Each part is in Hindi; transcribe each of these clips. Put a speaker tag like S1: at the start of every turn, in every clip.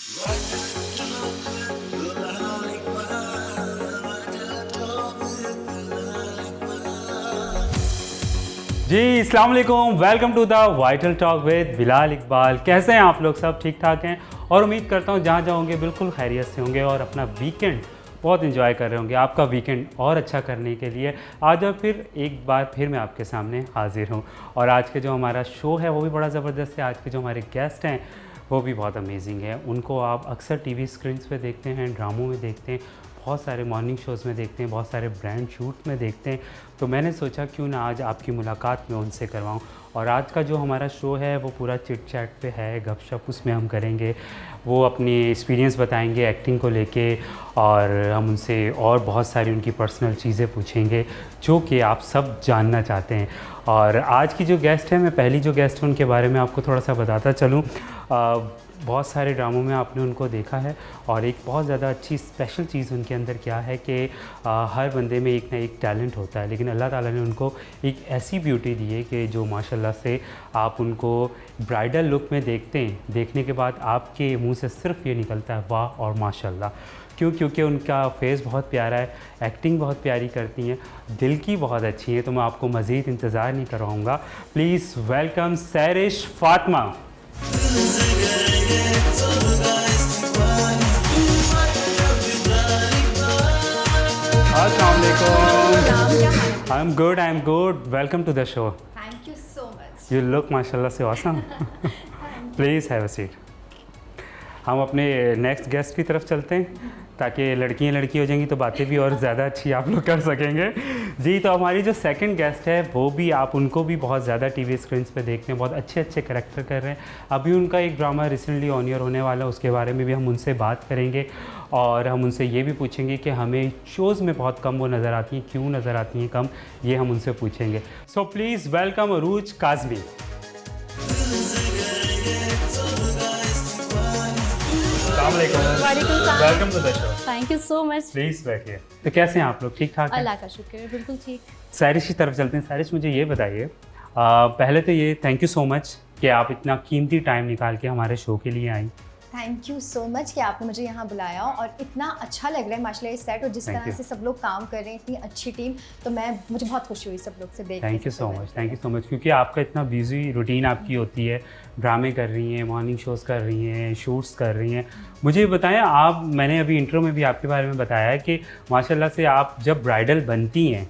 S1: जी अस्सलाम वालेकुम, welcome to the Vital Talk with Bilal Iqbal. कैसे हैं आप लोग? सब ठीक ठाक हैं और उम्मीद करता हूँ जहाँ जाओगे बिल्कुल खैरियत से होंगे और अपना वीकेंड बहुत एंजॉय कर रहे होंगे। आपका वीकेंड और अच्छा करने के लिए आज और फिर एक बार फिर मैं आपके सामने हाजिर हूँ। और आज के जो हमारा शो है वो भी बड़ा ज़बरदस्त है। आज के जो हमारे गेस्ट हैं वो भी बहुत अमेजिंग है। उनको आप अक्सर टीवी स्क्रीन्स पे देखते हैं, ड्रामों में देखते हैं, बहुत सारे मॉर्निंग शोज़ में देखते हैं, बहुत सारे ब्रांड शूट में देखते हैं। तो मैंने सोचा क्यों ना आज आपकी मुलाकात में उनसे करवाऊं। और आज का जो हमारा शो है वो पूरा चिट चैट पे है, गपशप उसमें हम करेंगे। वो अपनी एक्सपीरियंस बताएंगे एक्टिंग को लेके और हम उनसे और बहुत सारी उनकी पर्सनल चीज़ें पूछेंगे जो कि आप सब जानना चाहते हैं। और आज की जो गेस्ट है, मैं पहली जो गेस्ट है उनके बारे में आपको थोड़ा सा बताता चलूँ। बहुत सारे ड्रामों में आपने उनको देखा है और एक बहुत ज़्यादा अच्छी स्पेशल चीज़ उनके अंदर क्या है कि हर बंदे में एक ना एक टैलेंट होता है, लेकिन अल्लाह ताला ने उनको एक ऐसी ब्यूटी दी है कि जो माशाल्लाह से आप उनको ब्राइडल लुक में देखते हैं, देखने के बाद आपके मुंह से सिर्फ ये निकलता है वाह और माशाल्लाह। क्योंकि उनका फेस बहुत प्यारा है, एक्टिंग बहुत प्यारी करती हैं, दिल की बहुत अच्छी है। तो मैं आपको मज़ीद इंतज़ार नहीं करवाऊँगा। Please welcome Sairish Fatima. I am good. Welcome to the show.
S2: Thank you so much.
S1: You look माशाल्लाह से awesome. Please have a seat. हम अपने नेक्स्ट गेस्ट की तरफ चलते हैं ताकि लड़कियां लड़की हो जाएंगी तो बातें भी और ज़्यादा अच्छी आप लोग कर सकेंगे। जी, तो हमारी जो सेकंड गेस्ट है वो भी आप उनको भी बहुत ज़्यादा टीवी स्क्रीन्स पे देखते हैं, बहुत अच्छे अच्छे कैरेक्टर कर रहे हैं। अभी उनका एक ड्रामा रिसेंटली ऑन एयर होने वाला है, उसके बारे में भी हम उनसे बात करेंगे और हम उनसे ये भी पूछेंगे कि हमें शोज़ में बहुत कम वो नज़र आती हैं, क्यों नज़र आती हैं कम, ये हम उनसे पूछेंगे। So please welcome Arooj Kazmi. Welcome to the show.
S2: Thank you so much.
S1: Please बैठिए। तो कैसे हैं आप लोग? ठीक ठाक हैं?
S2: अल्लाह का शुक्र है, बिल्कुल ठीक।
S1: सैरिश की तरफ चलते हैं। सैरिश, मुझे ये बताइए, पहले तो ये थैंक यू सो मच कि आप इतना कीमती टाइम निकाल के हमारे शो के लिए आई।
S2: थैंक यू सो मच कि आपने मुझे यहाँ बुलाया और इतना अच्छा लग रहा है माशाल्लाह ये सेट और जिस
S1: Thank
S2: तरह
S1: you.
S2: से सब लोग काम कर रहे हैं, इतनी अच्छी टीम। तो मुझे बहुत खुशी हुई सब लोग से देख के।
S1: Thank you so much, thank you so much. क्योंकि आपका इतना बिजी रूटीन आपकी होती है, ड्रामे कर रही हैं, मॉर्निंग शोज़ कर रही हैं, शूट्स कर रही हैं। मुझे बताएं आप, मैंने अभी इंट्रो में भी आपके बारे में बताया है कि माशाल्लाह से आप जब ब्राइडल बनती हैं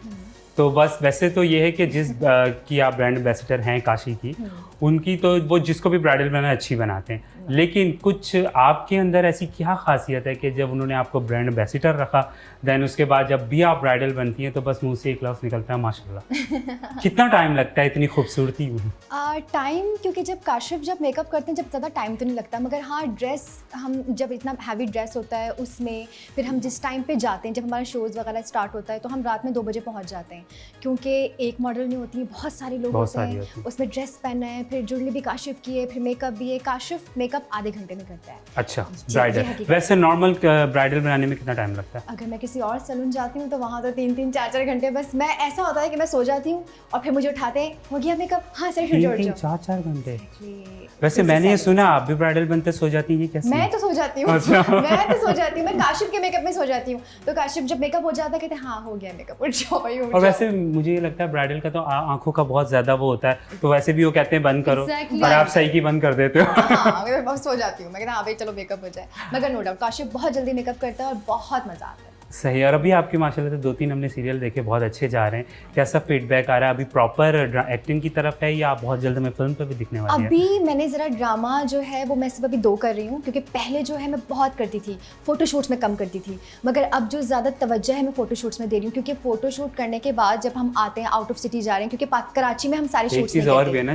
S1: तो बस वैसे तो ये है कि जिस की आप ब्रांड एम्बेसडर हैं काशी की, उनकी तो वो जिसको भी ब्राइडल बनाना अच्छी बनाते हैं, लेकिन कुछ आपके अंदर ऐसी क्या खासियत है कि जब उन्होंने आपको ब्रांड एम्बेसडर रखा, देन उसके बाद जब भी आप ब्राइडल बनती हैं तो बस मुंह से एक लफ्ज़ निकलता है माशाल्लाह। कितना टाइम लगता है इतनी खूबसूरती में?
S2: टाइम, क्योंकि जब काशिफ जब मेकअप करते हैं जब ज़्यादा टाइम तो नहीं लगता, मगर हाँ ड्रेस, हम जब इतना हैवी ड्रेस होता है उसमें फिर हम जिस टाइम पे जाते हैं, जब हमारा शोज़ वगैरह स्टार्ट होता है तो हम रात में 2 बजे पहुँच जाते हैं, क्योंकि एक मॉडल नहीं होती, बहुत सारे लोग होते हैं, उसमें ड्रेस पहनना है, फिर ज्वेलरी भी काशिफ की है, फिर मेकअप भी है। काशिफ मेकअप आधे घंटे में करता है।
S1: अच्छा, ब्राइडल। वैसे नॉर्मल ब्राइडल बनाने में कितना टाइम लगता है?
S2: अगर मैं किसी और सैलून जाती हूँ तो वहाँ तो 3-3 4-4 घंटे, बस मैं ऐसा होता है कि मैं सो जाती हूँ और फिर मुझे उठाते हैं, हो गया मेकअप, हाँ सर शुरू हो जाओ।
S1: 4-4 घंटे? वैसे मैंने ये सुना आप भी ब्राइडल बनते सो जाती हैं, ये कैसे?
S2: मैं तो सो जाती हूँ।
S1: अच्छा।
S2: मैं तो सो जाती हूँ, मैं काशिफ के मेकअप में सो जाती हूँ। तो काशिफ जब मेकअप हो जाता है कहते हैं हाँ हो गया मेकअप, उठ जाओ भाई, उठ
S1: और
S2: जाओ।
S1: वैसे मुझे ये लगता है ब्राइडल का तो आंखों का बहुत ज़्यादा वो होता है, तो वैसे भी वो कहते हैं बंद करो,
S2: Exactly.
S1: पर आप सही की बंद कर देते हो।
S2: हाँ, मैं बस सो जाती हूँ, मैं कहता हाँ भाई चलो मेकअप हो जाए। मगर नो डाउट काशिफ बहुत जल्दी मेकअप करता है और बहुत मज़ा आता है।
S1: सही। और अभी आपके माशाल्लाह से 2-3 हमने सीरियल देखे, बहुत अच्छे जा रहे हैं। कैसा फीडबैक आ रहा है? अभी प्रॉपर एक्टिंग की तरफ है या बहुत जल्द हमें फिल्म पे भी दिखने वाली है?
S2: अभी मैंने ज़रा ड्रामा जो है वो मैं सिर्फ अभी 2 कर रही हूँ, क्योंकि पहले जो है मैं बहुत करती थी, फ़ोटोशूट्स में कम करती थी, मगर अब जो ज़्यादा तवज्जो है मैं फ़ोटोशूट्स में दे रही हूँ, क्योंकि फ़ोटोशूट करने के बाद जब हम आते हैं आउट ऑफ सिटी जा रहे हैं, क्योंकि कराची में हम सारे
S1: एक
S2: शूट्स
S1: चीज़ और भी है ना,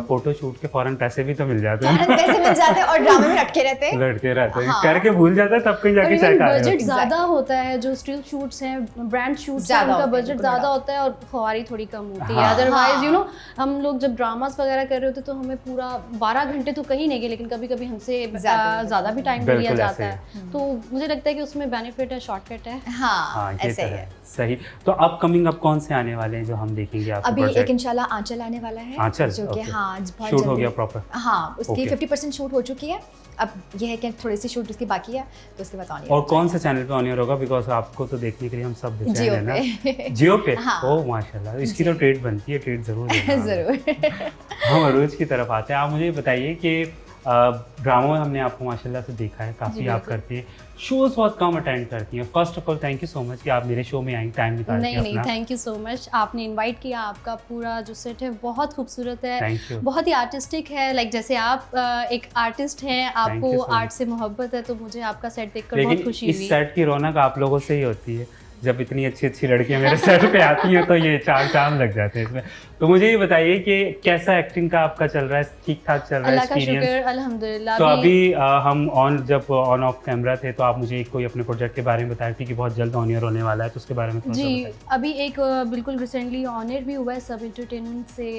S1: फोटो शूट के फ़ौरन पैसे भी तो मिल जाते हैं,
S2: पैसे मिल जाते हैं और ड्रामे में लटके रहते हैं।
S1: लड़ते रहते हैं,
S2: हाँ।
S1: करके भूल जाता है, तब कहीं जाके
S3: और
S1: चेक आ
S3: बजट
S1: जाता है।
S3: ज़्यादा होता है, जो स्टिल शूट्स हैं, ब्रांड शूट्स हैं,
S2: ज़्यादा
S3: उनका
S2: होते हैं,
S3: बजट ज़्यादा होता है और ख्वारी थोड़ी कम होती है।
S1: हाँ।
S3: अदरवाइज यू नो हम लोग जब ड्रामास वगैरह कर रहे होते तो हमें पूरा 12 घंटे तो कहीं नहीं गए, लेकिन कभी कभी हमसे ज़्यादा भी टाइम लिया
S1: बिल्कुल
S3: जाता
S1: ऐसे
S3: है। तो मुझे लगता है कि उसमें बेनिफिट है, शॉर्टकट है।
S2: हाँ
S1: ये
S2: ऐसा
S1: तो
S2: ही
S1: है
S2: है।
S1: सही। तो अपकमिंग अब कौन से आने वाले हैं जो हम देखेंगे आपके
S2: अभी एक
S1: प्रोजेक्ट?
S2: इंशाल्लाह आंचल आने वाला है,
S1: आंचल,
S2: जो कि
S1: okay.
S2: हाँ बहुत
S1: शूट हो
S2: जल्दी-
S1: गया प्रॉपर?
S2: हाँ उसकी
S1: Okay.
S2: 50% शूट हो चुकी है। अब यह है कि थोड़ी सी शूट उसकी बाकी है, तो उसके बाद ऑन
S1: और कौन से चैनल पे ऑनियर होगा? बिकॉज आपको तो देखने के लिए हम सब बेचैन
S2: जियो
S1: हैं ना।
S2: पे।
S1: जियो पे?
S2: हाँ।
S1: ओह माशाल्लाह, इसकी तो ट्रेड बनती है, ट्रेड जरूर देना हमें।
S2: जरूर।
S1: हम अरूज की तरफ आते हैं। आप मुझे बताइए कि ड्रामा में हमने आपको माशाल्लाह से देखा है, काफ़ी आप करती हैं, शोज़ बहुत कम अटेंड करती हैं। First of all thank you so much कि आप मेरे शो में आई, टाइम निकाल के
S3: नहीं,
S1: अपना।
S3: थैंक यू सो मच, आपने इनवाइट किया। आपका पूरा जो सेट है बहुत खूबसूरत है,
S1: थैंक यू।
S3: बहुत ही आर्टिस्टिक है। लाइक जैसे आप एक आर्टिस्ट हैं,
S1: you
S3: आपको
S1: so much.
S3: आर्ट से मोहब्बत है, तो मुझे आपका सेट देखकर बहुत
S1: लेकिन
S3: खुशी
S1: इस
S3: हुई।
S1: सेट की रौनक आप लोगों से ही होती है। जब इतनी अच्छी अच्छी लड़कियां मेरे सेट पे आती हैं तो ये चार चांद लग जाते हैं इसमें। तो मुझे ये बताइए कि कैसा एक्टिंग का आपका चल रहा है? ठीक ठाक चल रहा है
S3: अल्लाह का
S1: एक्सपीरियंस?
S3: शुक्र, अल्हम्दुलिल्लाह।
S1: तो अभी हम जब ऑन ऑफ कैमरा थे तो आप मुझे कोई अपने प्रोजेक्ट के बारे में बताए थे कि बहुत जल्द ऑन ईयर होने वाला है, तो उसके बारे में थोड़ा सा
S3: जी,
S1: बताइए।
S3: अभी एक बिल्कुल रिसेंटली ऑनर भी हुआ है सब एंटरटेनमेंट से,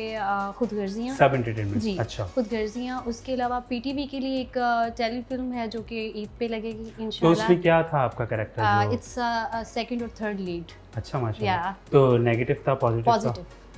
S3: खुदगर्जियाँ।
S1: सब एंटरटेनमेंट,
S3: जी,
S1: अच्छा।
S3: खुदगर्जियाँ। उसके अलावा पीटीवी के लिए एक टेलीफिल्म है जो कि ईद पे लगेगी
S1: तो
S3: इंशाल्लाह।
S1: उसमें क्या था आपका कैरेक्टर?
S3: इट्स सेकंड और थर्ड लीड।
S1: अच्छा माशाल्लाह।
S3: Yeah.
S1: तो नेगेटिव था, पॉजिटिव था?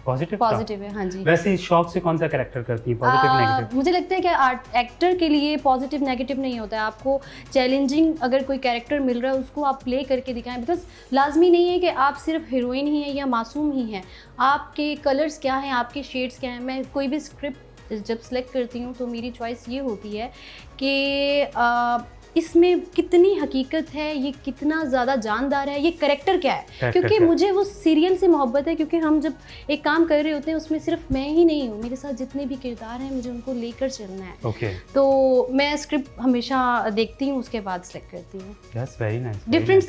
S1: पॉजिटिव था?
S3: पॉजिटिव है, हाँ जी।
S1: वैसे इस शौक से कौन सा कैरेक्टर करती है, पॉजिटिव नेगेटिव?
S3: मुझे लगता है कि आर्ट एक्टर के लिए पॉजिटिव नेगेटिव नहीं होता है। आपको चैलेंजिंग अगर कोई कैरेक्टर मिल रहा है उसको आप प्ले करके दिखाएं, बिकॉज लाजमी नहीं है कि आप सिर्फ हीरोइन ही हैं या मासूम ही हैं। आपके कलर्स क्या हैं, आपके शेड्स क्या हैं। मैं कोई भी स्क्रिप्ट जब सेलेक्ट करती हूँ तो मेरी चॉइस ये होती है कि इसमें कितनी हकीकत है, ये कितना ज़्यादा जानदार है, ये करेक्टर क्या है। क्योंकि मुझे वो सीरियल से मोहब्बत है, क्योंकि हम जब एक काम कर रहे होते हैं उसमें सिर्फ मैं ही नहीं हूँ, मेरे साथ जितने भी किरदार हैं मुझे उनको लेकर चलना है।
S1: ओके।
S3: तो मैं स्क्रिप्ट हमेशा देखती हूँ, उसके बाद सेलेक्ट करती हूँ।
S1: Yes, very nice.
S3: Different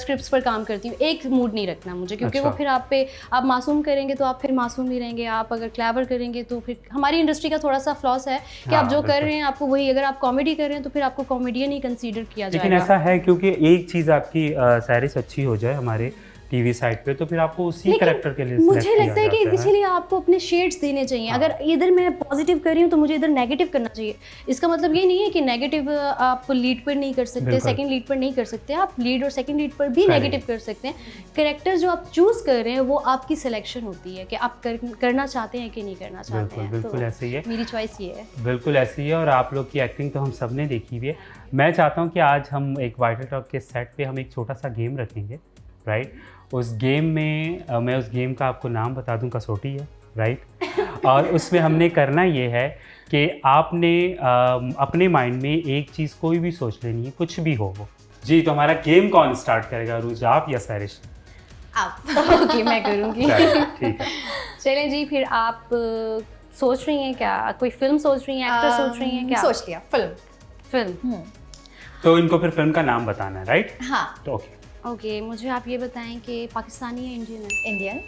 S3: scripts पर काम करती हूँ, एक मूड नहीं रखना मुझे, क्योंकि
S1: अच्छा।
S3: वो फिर आप मासूम करेंगे तो आप फिर मासूम ही रहेंगे, आप अगर क्लेवर करेंगे तो फिर हमारी इंडस्ट्री का थोड़ा सा फ्लॉस है कि आप जो कर रहे हैं आपको वही, अगर आप कॉमेडी कर रहे हैं तो फिर आपको कॉमेडियन ही कंसीडर किया जाएगा।
S1: लेकिन ऐसा है क्योंकि एक चीज़ आपकी सारिश अच्छी हो जाए हमारे टीवी साइट पे तो फिर आपको उसी कैरेक्टर के लिए
S3: मुझे
S1: select
S3: लगता है कि
S1: किया जाता
S3: इसीलिए आपको अपने शेड्स देने चाहिए।
S1: हाँ।
S3: अगर इधर मैं पॉजिटिव कर रही हूँ तो मुझे इधर नेगेटिव करना चाहिए। इसका मतलब ये नहीं है कि नेगेटिव आप लीड पर नहीं कर सकते,
S1: बिल्कुल।
S3: सेकंड लीड पर नहीं कर सकते, आप लीड और सेकंड लीड पर भी
S1: Correct.
S3: नेगेटिव कर सकते हैं। कैरेक्टर जो आप चूज कर रहे हैं वो आपकी सिलेक्शन होती है कि आप करना चाहते हैं कि नहीं करना चाहते हैं।
S1: बिल्कुल
S3: तो
S1: ऐसे ही है।
S3: मेरी चॉइस ये है।
S1: बिल्कुल ऐसी ही है और आप लोग की एक्टिंग तो हम सब ने देखी हुई है। मैं चाहता हूँ कि आज हम एक वाइटल टॉक के सेट पे हम एक छोटा सा गेम रखेंगे, राइट? उस गेम में मैं उस गेम का आपको नाम बता दूं, कसौटी है, राइट? और उसमें हमने करना ये है कि आपने अपने माइंड में एक चीज़ कोई भी सोच लेनी है, कुछ भी हो वो। जी, तो हमारा गेम कौन स्टार्ट करेगा, अरूज आप या सारिश?
S2: आप।
S3: ओके, मैं करूँगी।
S1: ठीक है।
S3: चलें जी, फिर आप सोच रही हैं क्या, कोई फिल्म सोच रही हैं, एक्टर सोच रही हैं क्या?
S2: सोच लिया, फिल्म।
S1: तो इनको फिर फिल्म का नाम बताना है, राइट?
S2: हाँ।
S1: तो ओके।
S3: ओके, मुझे आप ये बताएं कि पाकिस्तानी है इंडियन है?
S2: इंडियन।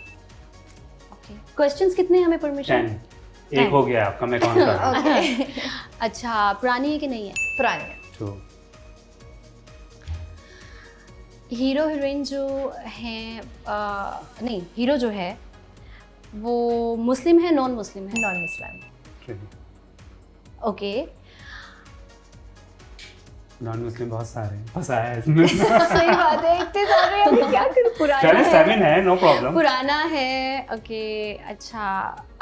S3: ओके, क्वेश्चंस कितने हैं, हमें परमिशन?
S1: 10 एक हो गया आपका, मैं काउंट कर रहा हूँ।
S2: ओके।
S3: अच्छा, पुरानी है कि नहीं है?
S2: पुरानी है।
S1: 2
S3: हीरो हीरोइन जो हैं नहीं, हीरो जो है वो मुस्लिम है, नॉन मुस्लिम है?
S2: Non Muslim.
S1: 3
S3: okay,
S1: non Muslim बहुत सारे हैं, फंसाया है इसमें।
S2: सही बात है, इतने सारे अभी क्या करूं।
S3: पुराना
S1: चलिए
S3: है,
S1: 7 है, नो प्रॉब्लम।
S3: पुराना है। ओके, अच्छा,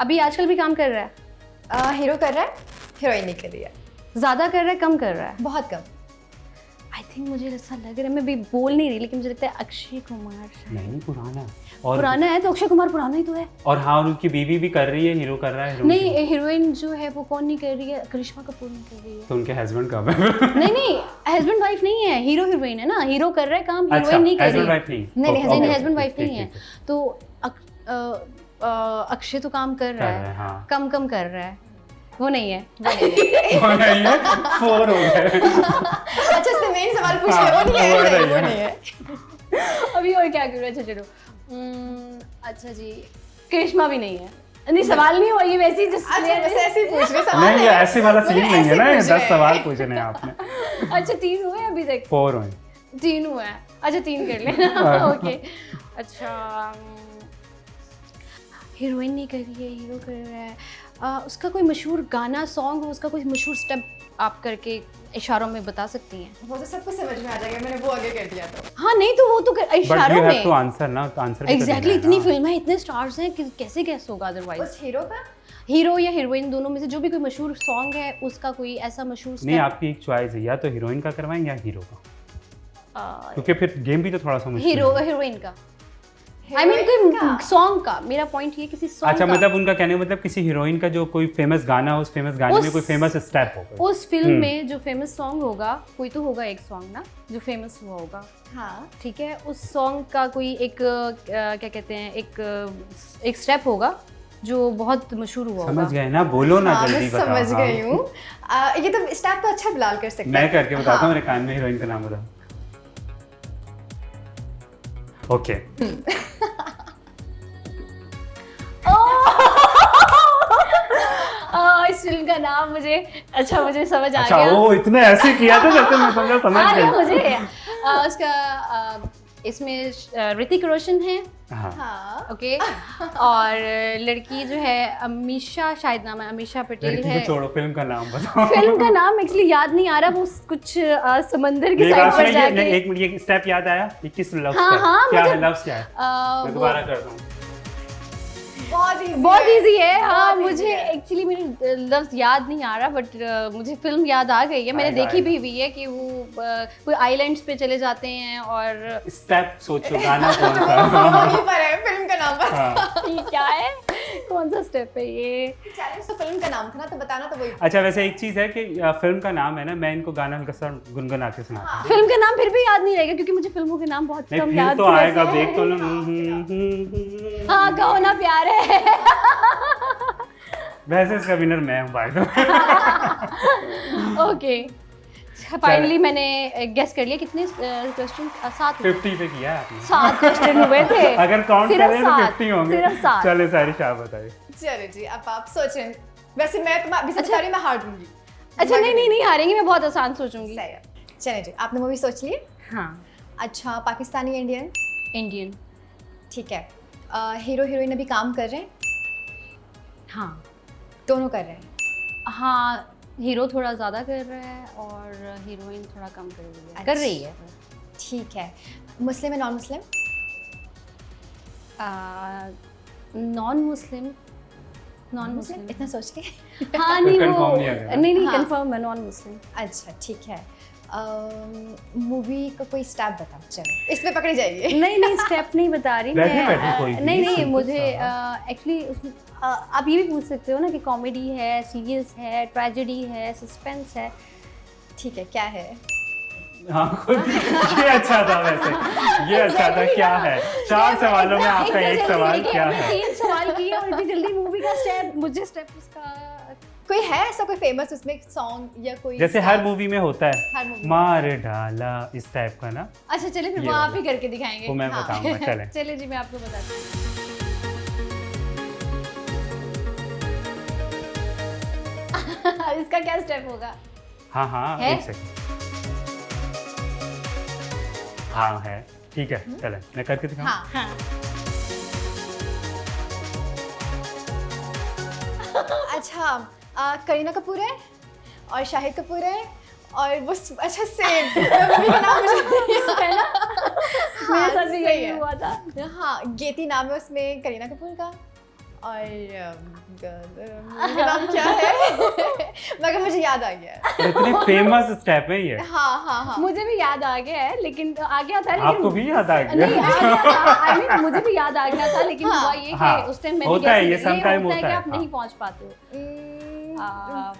S3: अभी आजकल भी काम कर रहा है?
S2: हीरो कर रहा है, हीरोइन नहीं कर रही है।
S3: ज़्यादा कर रहा है, कम कर रहा है?
S2: बहुत कम।
S3: आई थिंक मुझे ऐसा लग रहा है, मैं भी बोल नहीं रही, लेकिन मुझे लगता है अक्षय कुमार शायद।
S1: नहीं, पुराना है। और
S3: पुराना है तो अक्षय कुमार पुराना ही तो है।
S1: और हाँ, उनकी बीवी भी कर रही है, हीरो कर रहा है, हीरोइन
S3: नहीं, हीरोइन जो है वो कौन नहीं कर रही है? करिश्मा कपूर नहीं कर रही है।
S1: तो उनके हस्बैंड कब है?
S3: नहीं, हस्बैंड वाइफ नहीं है, हीरो हीरोइन है ना। हीरो कर रहा है काम,
S1: अच्छा,
S3: हीरोइन नहीं कर रही
S1: हस्बैंड
S3: है।
S1: वाइफ नहीं?
S3: नहीं, हस्बैंड वाइफ
S1: ठीक,
S3: नहीं है।
S1: ठीक,
S3: तो अक्षय तो काम कर रहा
S1: कर रहा है,
S3: है,
S1: हाँ।
S3: कम कम कर रहा है, वो नहीं है।
S1: वो नहीं है, 4 हो गए।
S2: अच्छा, इससे मेन सवाल पूछ
S1: हाँ,
S2: रहे हो, नहीं
S1: वो
S2: है,
S1: नहीं
S2: वो
S1: है।
S2: नहीं है।
S3: अभी और क्या करूँ? अच्छा चलो, अच्छा जी, करिश्मा भी नहीं है। नहीं, सवाल नहीं हुआ ये, वैसे ही just
S2: अच्छा, बस ऐसे ही पूछ रहे सवाल।
S1: नहीं, ये ऐसे वाला सीन
S2: मतलब
S1: नहीं है ना,
S2: ऐसे
S1: ये
S2: पूछ
S1: 10
S2: रहे
S1: सवाल
S2: हैं।
S1: पूछने हैं आपने।
S3: अच्छा, 3 हुए अभी तक?
S1: 4 हुए।
S3: 3 हुआ है, अच्छा 3 कर लेना। ओके अच्छा, हीरोइन नहीं कर रही है, हीरो कर रहा है। उसका कोई मशहूर गाना सॉन्ग हो, उसका कोई मशहूर स्टेप आप करके इशारों में बता सकती हैं?
S2: वो तो सबको समझ में आ जाएगा, मैंने वो आगे कर दिया तो।
S3: हाँ नहीं तो वो तो इशारों में।
S1: टू आंसर ना, आंसर
S3: एग्जैक्टली, इतनी फिल्म है, इतने स्टार्स हैं कि कैसे गैस होगा अदरवाइज।
S2: उस हीरो का
S3: हीरो या हीरोइन दोनों में से जो भी कोई मशहूर सॉन्ग है उसका कोई ऐसा मशहूर
S1: नहीं, आपकी एक चॉइस है, या तो हीरोइन का करवाएं या हीरो का, क्योंकि फिर गेम भी तो थोड़ा सा मुश्किल
S3: हीरो
S1: है।
S3: हीरोइन का, आई मीन कोई सॉन्ग का, मेरा पॉइंट ये किसी सॉन्ग
S1: अच्छा
S3: का।
S1: मतलब उनका कहने का मतलब किसी हीरोइन का जो कोई फेमस गाना हो, उस फेमस गाने में कोई फेमस स्टेप होगा।
S3: उस फिल्म में जो फेमस सॉन्ग होगा, कोई तो होगा एक सॉन्ग ना जो फेमस हुआ होगा,
S2: हाँ
S3: ठीक है, उस सॉन्ग का कोई एक क्या कहते हैं, एक स्टेप होगा जो बहुत मशहूर हुआ होगा।
S1: समझ गए ना, बोलो ना
S2: हाँ,
S1: जल्दी
S2: मैं
S1: बताओ।
S2: समझ गई हूँ। ये तो स्टेप तो अच्छा बिलाल कर सकता है।
S1: मैं करके बताता हूँ, मेरे कान में हीरोइन का नाम बताओ। ओके
S3: इस फिल्म का नाम मुझे मुझे समझ आ
S1: अच्छा,
S3: गया।
S1: वो इतने ऐसे किया था जैसे मैं समझ
S3: आ गया
S1: गई।
S3: मुझे उसका इसमें ऋतिक रोशन है,
S1: हाँ
S2: हाँ
S3: ओके, और लड़की जो है अमीषा, शायद नाम है अमीषा पटेल
S1: लड़की
S3: है।
S1: को छोड़ो, फिल्म का नाम बताओ।
S3: फिल्म का नाम एक्चुअली याद नहीं आ रहा, वो कुछ समंदर की
S1: एक
S3: साइड पर
S1: मिनट,
S3: जाके।
S1: एक मिनट, ये स्टेप याद आया, ये किस लफ्ज
S3: हाँ,
S1: का है?
S3: हाँ,
S1: क्या
S3: मुझे-
S1: है लफ्ज, क्या है? मैं
S3: वो
S1: दोबारा करता हूँ।
S2: बहुत इजी
S3: है। हाँ,
S2: बहुत
S3: मुझे
S2: easy है।
S3: एक्चुअली मेरे लफ्ज याद नहीं आ रहा, बट मुझे फिल्म याद आ गई है, मैंने
S1: आएगा,
S3: देखी भी हुई है कि वो कोई आइलैंड्स पे चले जाते हैं और
S1: स्टेप सोचो, गाना कौन सा है?
S2: वहीं पर है, फिल्म का नाम बता।
S1: हाँ।
S3: ये क्या है, कौन सा स्टेप है ये?
S2: चैलेंज तो फिल्म का नाम था ना, तो बताना तो वही।
S1: अच्छा वैसे एक चीज है कि फिल्म का नाम है ना, मैं इनको गाना हल्का सा गुनगुना के सुनाता हूँ।
S3: फिल्म का नाम फिर भी याद नहीं रहेगा क्योंकि मुझे फिल्मों के नाम बहुत
S1: नहीं
S3: कम
S1: फिर
S3: याद
S1: तो आएगा,
S3: रहते हैं।
S1: देख तो लो।
S3: हाँ, कहो ना प्यार है।
S1: वैसे इसका विनर मैं हूँ भाई।
S3: ओके, फाइनली मैंने गेस कर लिया। कितने क्वेश्चन? 7
S1: 50 पे किया है आपने।
S3: 7 क्वेश्चन हुए थे।
S1: अगर काउंट
S3: सिर्फ
S1: करें तो
S3: 7,
S1: 50 होंगे।
S3: सिर्फ 7।
S1: चले सारी शाह बताइए।
S2: चलो जी, अब आप सोचें। वैसे मैं तुम्हारी बता रही हूँ, मैं हार दूंगी।
S3: अच्छा नहीं हारेंगी, मैं बहुत आसान सोचूंगी।
S2: सही है। चलिए जी, आपने मूवी सोच ली?
S3: हाँ,
S2: अच्छा, पाकिस्तानी इंडियन?
S3: इंडियन।
S2: ठीक है। हीरो हीरोइन अभी काम कर रहे हैं?
S3: हाँ
S2: दोनों कर रहे हैं?
S3: हाँ, हीरो थोड़ा ज़्यादा कर रहा है और हीरोइन थोड़ा कम कर रही है। कर रही है।
S2: ठीक है। मुस्लिम है non Muslim?
S3: Non Muslim. Non Muslim.
S2: इतना सोच के?
S3: हाँ नहीं, वो
S1: confirm नहीं है।
S3: नहीं
S2: हाँ।
S3: कंफर्म है, नॉन मुस्लिम।
S2: अच्छा ठीक है। मूवी का कोई स्टेप बताओ, चलो इसमें पकड़ी जाएगी।
S3: नहीं स्टेप नहीं बता रही
S1: बैठे
S3: मैं।
S1: बैठे कोई भी,
S3: नहीं
S1: सिंपल
S3: मुझे
S1: सा।
S3: एक्चुअली आप ये भी पूछ सकते हो ना कि कॉमेडी है, सीरियस है, ट्रेजेडी है, सस्पेंस है।
S2: ठीक है, क्या है?
S1: हाँ खुद ये अच्छा था वैसे, ये अच्छा था। क्या है? 4 सवालों में आपका एक सवाल क्या है?
S3: 3 सवाल किए और इतनी जल्दी मूवी का स्टेप, मुझे स्टेप उसका
S2: कोई है ऐसा कोई फेमस उसमें सॉन्ग या कोई?
S1: जैसे हर मूवी में होता
S2: हर
S1: है,
S2: movie में।
S1: मार डाला, इस टाइप का ना।
S3: अच्छा चले फिर
S1: ये
S3: वो आप
S1: वाला।
S3: ही करके दिखाएंगे।
S1: वो मैं
S2: हाँ।
S1: बताऊंगा, चले।
S3: चले जी, मैं आपको बताती हूँ। इसका क्या स्टेप होगा?
S1: हाँ हाँ,
S3: है?
S1: एक सेकंड। हाँ है, ठीक है, चले मैं करके दिखाऊं।
S2: हाँ।
S3: हाँ
S2: अच्छा, करीना कपूर है और शाहिद कपूर है और वो अच्छा सेम मूवी का नाम मुझे नहीं याद
S3: है ना? मेरे साथ भी
S2: सही
S3: यही
S2: है।
S3: हुआ था।
S2: हाँ, गेती नाम है उसमें करीना कपूर का। और मूवी का नाम क्या है? मगर मुझे याद आ गया।
S1: और इतने फेमस स्टेप है ये।
S2: हाँ।
S3: मुझे भी याद आ गया है, लेकिन आ गया था, लेकिन
S1: आपको भी याद आ
S3: नहीं
S1: गया?
S3: आ गया था। I mean, मुझे भी याद आ गया था, लेकिन
S2: हाँ।
S3: हुआ ये कि
S1: हाँ,
S3: उस टाइम
S1: होता है, ये
S3: होता
S1: sometime
S3: है
S1: होता
S3: कि
S1: है,
S3: आप
S1: हाँ।
S3: नहीं पहुंच पाते हो।
S2: हम्म,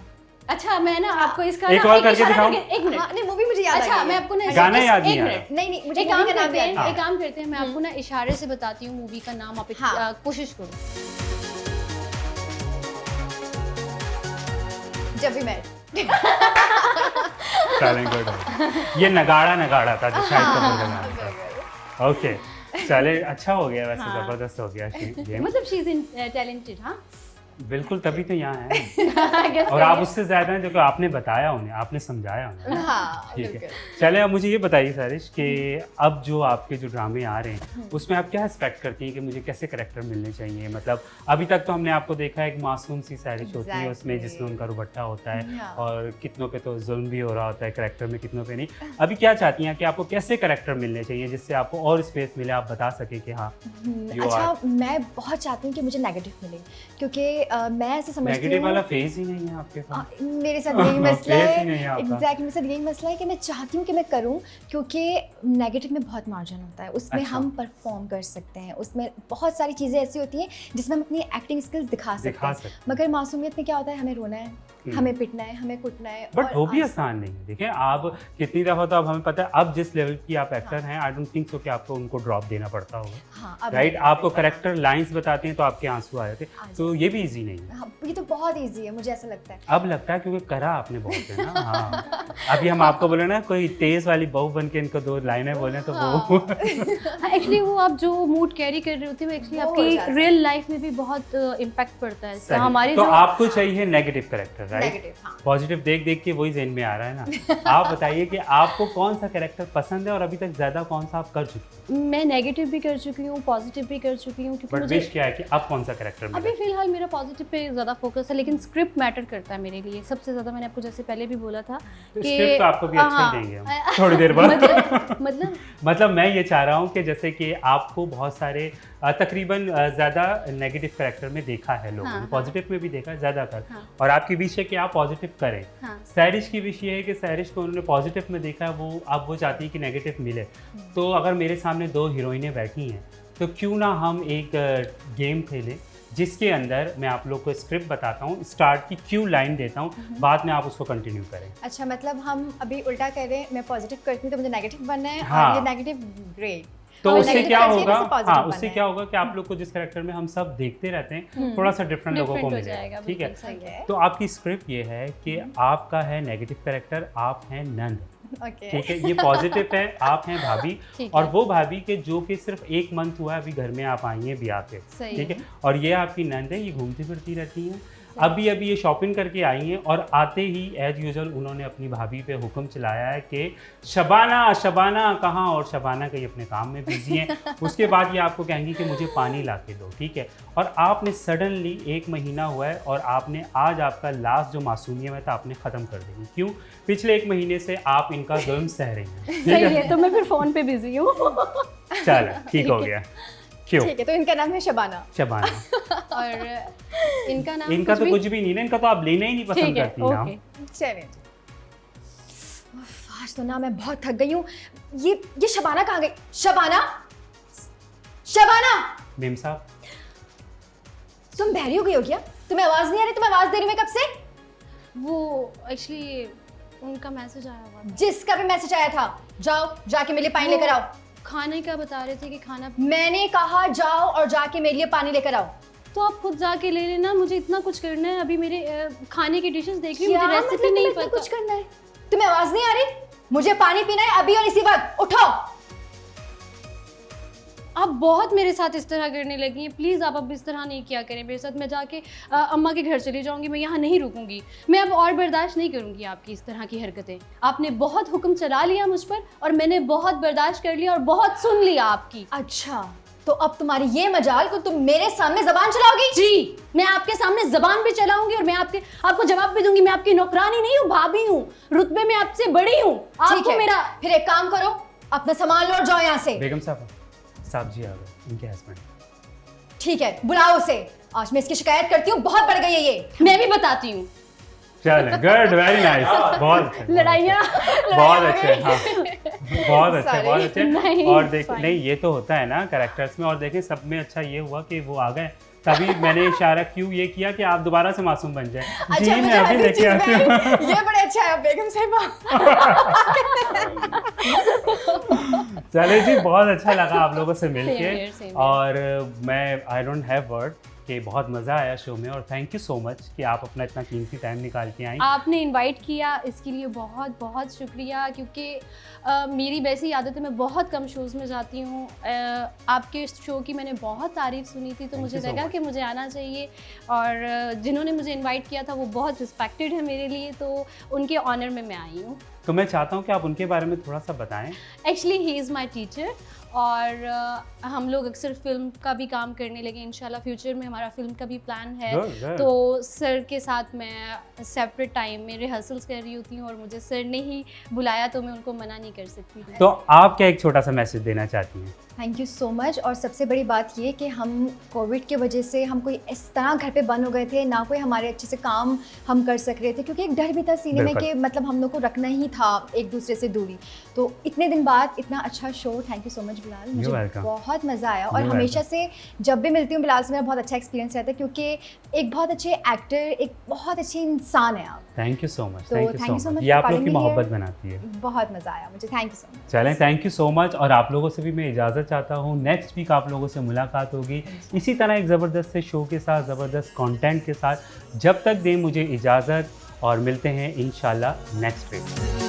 S3: अच्छा, मैं ना आपको इसका
S1: एक
S3: ना
S1: और
S3: एक
S1: करके
S3: इशारा
S1: दिखाऊं?
S3: करके- एक मिनट।
S2: हाँ, नहीं मूवी मुझे याद आ
S3: अच्छा,
S2: गई
S3: मैं
S2: है।
S3: आपको ना
S1: गाना
S3: एक-
S1: याद नहीं
S3: एक
S1: आ रहा।
S3: मिनट।
S2: नहीं मुझे
S3: एक
S2: मूवी
S3: काम
S2: का नाम
S3: करते
S2: याद
S3: हैं,
S2: है।
S3: एक काम करते हैं, मैं आपको ना इशारे से बताती हूँ मूवी का नाम, आप
S2: हाँ।
S3: कोशिश करो।
S2: जब भी मैं
S1: चलें, गुड। ये नगाड़ा था जो शाहिद कपूर का नाम था। ओके, चले, अच्छा हो गया वैसे,
S3: हाँ।
S1: जबरदस्त हो गया गेम।
S3: मतलब शी इज टैलेंटेड। हाँ
S1: बिल्कुल, तभी तो यहाँ है।
S3: Guess
S1: और आप
S3: करिए।
S1: उससे ज़्यादा हैं, जो कि आपने बताया उन्हें, आपने समझाया उन्हें।
S2: हाँ
S1: ठीक है।
S2: बिल्कुल।
S1: चले, अब मुझे ये बताइए सारिश कि अब जो आपके जो ड्रामे आ रहे हैं उसमें आप क्या एक्सपेक्ट करती हैं कि मुझे कैसे कैरेक्टर मिलने चाहिए? मतलब अभी तक तो हमने आपको देखा है एक मासूम सी सारिश होती है उसमें,
S2: Exactly.
S1: जिसमें उनका दुपट्टा होता है
S2: हाँ।
S1: और कितनों पे तो जुल्म भी हो रहा होता है कैरेक्टर में, कितनों पे नहीं। अभी क्या चाहती हैं कि आपको कैसे कैरेक्टर मिलने चाहिए जिससे आपको और स्पेस मिले, आप बता सकें कि हाँ you
S2: अच्छा,
S1: are-
S2: मैं बहुत चाहती हूँ कि मुझे नेगेटिव मिले, क्योंकि मैं ऐसे समझती
S1: नेगेटिव
S2: हूँ
S1: वाला फेज ही नहीं है आपके पास।
S2: मेरे साथ यही मसला
S1: Face
S2: है।
S1: ही नहीं है आपका।
S2: एग्जैक्टली मेरे साथ यही मसला है कि मैं चाहती हूँ कि मैं करूँ, क्योंकि नेगेटिव में बहुत मार्जिन होता है, उसमें
S1: अच्छा।
S2: हम परफॉर्म कर सकते हैं, उसमें बहुत सारी चीज़ें ऐसी होती हैं जिसमें हम अपनी एक्टिंग स्किल्स दिखा सकते हैं। मगर मासूमियत में क्या होता है, हमें रोना है, हमें पिटना है, हमें कुटना है।
S1: बट
S2: और
S1: वो भी
S2: आज-
S1: आसान नहीं है। देखिए, आप कितनी दफ़ा, तो अब हमें पता है अब जिस लेवल की आप एक्टर हैं, आई डोंट थिंक सो कि आपको उनको ड्रॉप देना पड़ता होगा,
S2: हाँ, अब
S1: राइट?
S2: नहीं
S1: आपको
S2: पड़ता।
S1: करेक्टर लाइंस बताते हैं तो आपके आंसू आ जाते हैं, तो ये भी इजी नहीं है।
S2: हाँ, ये तो बहुत ईजी है, मुझे ऐसा लगता है।
S1: अब लगता है क्योंकि करा आपने बहुत है ना। हाँ, अभी हम आपको बोले ना कोई तेज वाली बहू बन के इनको 2 लाइनें बोले तो वो
S3: एक्चुअली वो आप जो मूड कैरी कर रहे होते हो एक्चुअली
S2: वो हो जाता
S3: आपकी
S2: है।
S3: रियल लाइफ में भी बहुत इम्पैक्ट पड़ता है इसका।
S1: सही।
S3: हमारे
S1: तो
S3: जो
S1: आपको चाहिए नेगेटिव करेक्टर, राइट?
S2: नेगेटिव, हाँ।
S1: पॉजिटिव देख के वही ज़हन में आ रहा है ना। आप बताइए कि आपको कौन सा कैरेक्टर पसंद है और अभी तक ज़्यादा कौन सा आप कर चुके हैं?
S3: मैं नेगेटिव भी कर चुकी हूँ, पॉजिटिव भी कर चुकी हूँ, क्योंकि
S1: बट
S3: मुझे
S1: विश क्या है कि अब कौन सा कैरेक्टर मिले?
S3: अभी फिलहाल मेरा पॉजिटिव पे ज़्यादा फोकस है, लेकिन स्क्रिप्ट मैटर करता है मेरे लिए सबसे ज़्यादा। मैंने आपको जैसे पहले भी बोला था
S1: तो स्क्रिप्ट तो आपको भी अच्छा
S3: हाँ,
S1: ही देंगे हम थोड़ी देर बाद। मतलब मैं ये चाह रहा हूँ कि जैसे कि आपको बहुत सारे तकरीबन ज़्यादा नेगेटिव कैरेक्टर में देखा है लोगों ने,
S3: हाँ,
S1: पॉजिटिव में भी देखा है ज़्यादातर,
S3: हाँ।
S1: और आपकी विश है कि आप पॉजिटिव करें।
S3: हाँ।
S1: सैरिश की विश ये है कि सैरिश को उन्होंने पॉजिटिव में देखा है, वो अब वो चाहती है कि नेगेटिव मिले। तो अगर मेरे सामने 2 हीरोइनें बैठी हैं तो क्यों ना हम एक गेम खेलें जिसके अंदर मैं आप लोग को स्क्रिप्ट बताता हूँ, स्टार्ट की क्यू लाइन देता हूँ, बाद में आप उसको कंटिन्यू करें।
S2: अच्छा, मतलब हम अभी उल्टा कह रहे हैं, मैं पॉजिटिव करती हूँ तो मुझे नेगेटिव बनना है,
S1: हाँ।
S2: और ये नेगेटिव ग्रेट।
S1: तो
S2: हमें
S1: उससे
S2: negative
S1: क्या
S2: करके
S1: होगा,
S2: वैसे positive
S1: हाँ,
S2: बनना
S1: उससे
S2: है।
S1: क्या होगा कि आप लोग को जिस कैरेक्टर में हम सब देखते रहते हैं थोड़ा सा डिफरेंट लोगों को
S3: हो
S1: मिलेगा,
S3: जाएगा,
S1: ठीक है?
S3: बिल्कुल सही है।
S1: तो आपकी स्क्रिप्ट ये है कि आपका है नेगेटिव कैरेक्टर, आप हैं नंद,
S2: ओके।
S1: ठीक है? ये पॉजिटिव है, आप हैं भाभी,
S3: ठीक
S1: और
S3: है।
S1: वो भाभी के जो कि सिर्फ 1 मंथ हुआ है अभी घर में आप आई हैं ब्याह के,
S3: सही
S1: ठीक है?
S3: है।
S1: और ये आपकी नंद है, ये घूमती फिरती रहती हैं, अभी ये शॉपिंग करके आई हैं, और आते ही एज यूजुअल उन्होंने अपनी भाभी पे हुक्म चलाया है कि शबाना शबाना कहाँ, और शबाना कहीं अपने काम में बिजी हैं। उसके बाद ये आपको कहेंगी कि मुझे पानी ला के दो, ठीक है? और आपने सडनली 1 महीना हुआ है और आपने आज आपका लास्ट जो मासूमियत है आपने ख़त्म कर देगी। क्यों? पिछले 1 महीने से आप इनका जुल्म सह रही हैं, ठीक
S3: सही
S1: है?
S3: है, तो मैं फिर फोन पे बिजी हूँ।
S1: चलो ठीक हो गया। क्यों?
S2: ठीक है, तो इनका नाम है शबाना।
S1: शबाना।
S3: और इनका नाम
S1: इनका तो कुछ भी नहीं ना, इनका तो आप लेना ही नहीं पसंद
S3: ठीक है,
S1: करती नाम।
S3: ओके।
S2: चलिए, आज तो ना मैं बहुत थक गई हूँ। ये शबाना कहाँ गई? शबाना, शबाना,
S1: भीम साहब,
S2: तुम बहरी हो गई हो क्या? तुम्हें आवाज नहीं आ रही? तुम्हें आवाज दे रही मैं कब से?
S3: वो एक्चुअली उनका मैसेज आया हुआ था।
S2: जिसका भी मैसेज आया था, जाओ जाके मेरे लिए पानी लेकर आओ।
S3: खाने का बता रहे थे कि खाना,
S2: मैंने कहा जाओ और जाके मेरे लिए पानी लेकर आओ।
S3: तो आप खुद जाके ले लेना, मुझे इतना कुछ करना है। अभी मेरे खाने की डिशेस देख रही हूँ,
S2: क्या
S3: मुझे
S2: मतलब
S3: रेसिपी नहीं
S2: तुम्हें इतना
S3: पता।
S2: कुछ करना है? तुम्हें आवाज नहीं आ रही? मुझे पानी पीना है अभी और इसी वक्त, उठो।
S3: आप बहुत मेरे साथ इस तरह करने लगी हैं, प्लीज़ आप अब इस तरह नहीं किया करें मेरे साथ। मैं जाके अम्मा के घर चली जाऊंगी, मैं यहाँ नहीं रुकूंगी। मैं अब और बर्दाश्त नहीं करूंगी आपकी इस तरह की हरकतें। आपने बहुत हुक्म चला लिया मुझ पर, और मैंने बहुत बर्दाश्त कर लिया और बहुत सुन लिया आपकी।
S2: अच्छा, तो अब तुम्हारी ये मजाल को तुम मेरे सामने जबान चलाओगी?
S3: जी, मैं आपके सामने जबान भी चलाऊंगी और मैं आपको जवाब भी दूंगी। मैं आपकी नौकरानी नहीं हूँ, भाभी हूँ, रुतबे में आपसे बड़ी हूँ।
S2: ठीक
S3: आपको
S2: है,
S3: मेरा
S2: फिर एक काम करो, अपना सामान लो और जाओ यहाँ से।
S1: बेगम साहब जी आ गए, इनके हस्बैंड।
S2: ठीक है, बुलाओ उसे। आज मैं इसकी शिकायत करती हूँ, बहुत बढ़ गई है ये।
S3: मैं भी बताती हूँ।
S1: चलो, गुड, वेरी नाइस, बहुत अच्छे,
S3: लड़ाइयाँ
S1: बहुत अच्छे, हाँ, बहुत अच्छे,
S2: Sorry.
S1: बहुत अच्छे।
S3: नहीं,
S1: और देख,
S3: fine.
S1: नहीं ये तो होता है ना कैरेक्टर्स में। और देखें, सब में अच्छा ये हुआ कि वो आ गए, तभी मैंने इशारा क्यों ये किया कि आप दोबारा से मासूम बन जाए। जी,
S2: अच्छा,
S1: मैं अभी लेके आती हूँ।
S2: ये बड़े अच्छा है बेगम साहिबा।
S1: चले जी, बहुत अच्छा लगा आप लोगों से
S3: Same here,
S1: मिलके,
S3: same here.
S1: और मैं आई डोंट हैव वर्ड कि बहुत मज़ा आया शो में, और थैंक यू सो मच कि आप अपना इतना कीमती टाइम निकाल के आई।
S3: आपने इनवाइट किया इसके लिए बहुत बहुत शुक्रिया, क्योंकि मेरी वैसी आदत है, मैं बहुत कम शोज़ में जाती हूँ। आपके शो की मैंने बहुत तारीफ़ सुनी थी, तो
S1: Thank
S3: मुझे
S1: you so
S3: लगा
S1: much.
S3: कि मुझे आना चाहिए, और जिन्होंने मुझे इनवाइट किया था वो बहुत रिस्पेक्टेड है मेरे लिए, तो उनके ऑनर में मैं आई हूँ।
S1: तो मैं चाहता हूँ कि आप उनके बारे में थोड़ा सा बताएं।
S3: Actually he is my teacher, और हम लोग अक्सर फ़िल्म का भी काम करने लगे। इंशाल्लाह फ्यूचर में हमारा फ़िल्म का भी प्लान है।
S1: Good, good.
S3: तो सर के साथ मैं सेपरेट टाइम में रिहर्सल्स कर रही होती हूँ, और मुझे सर ने ही बुलाया, तो मैं उनको मना नहीं कर सकती।
S1: तो आप क्या एक छोटा सा मैसेज देना चाहती हैं?
S2: Thank you so much. और सबसे बड़ी बात ये कि हम कोविड की वजह से हम कोई इस तरह घर पे बंद हो गए थे, ना कोई हमारे अच्छे से काम हम कर सक रहे थे, क्योंकि एक डर भी था सीने में कि मतलब हम लोग को रखना ही था एक दूसरे से दूरी। तो इतने दिन बाद इतना अच्छा show, thank you so much Bilal, मुझे बहुत मज़ा आया। और हमेशा से जब भी मिलती हूँ बिलाल से मेरा बहुत अच्छा एक्सपीरियंस रहता है, क्योंकि एक बहुत अच्छे एक्टर, एक बहुत अच्छे इंसान है आप।
S1: थैंक यू सो मच,
S2: तो
S1: थैंक यू सो मच। ये
S2: for
S1: आप लोग की
S2: calling me
S1: मोहब्बत
S2: here.
S1: बनाती है।
S2: बहुत मज़ा आया मुझे, थैंक यू सो मच।
S1: चलें, थैंक यू सो मच। और आप लोगों से भी मैं इजाज़त चाहता हूँ। नेक्स्ट वीक आप लोगों से मुलाकात होगी इसी तरह एक ज़बरदस्त से शो के साथ, ज़बरदस्त कंटेंट के साथ। जब तक दें मुझे इजाज़त, और मिलते हैं इंशाल्लाह नेक्स्ट वीक।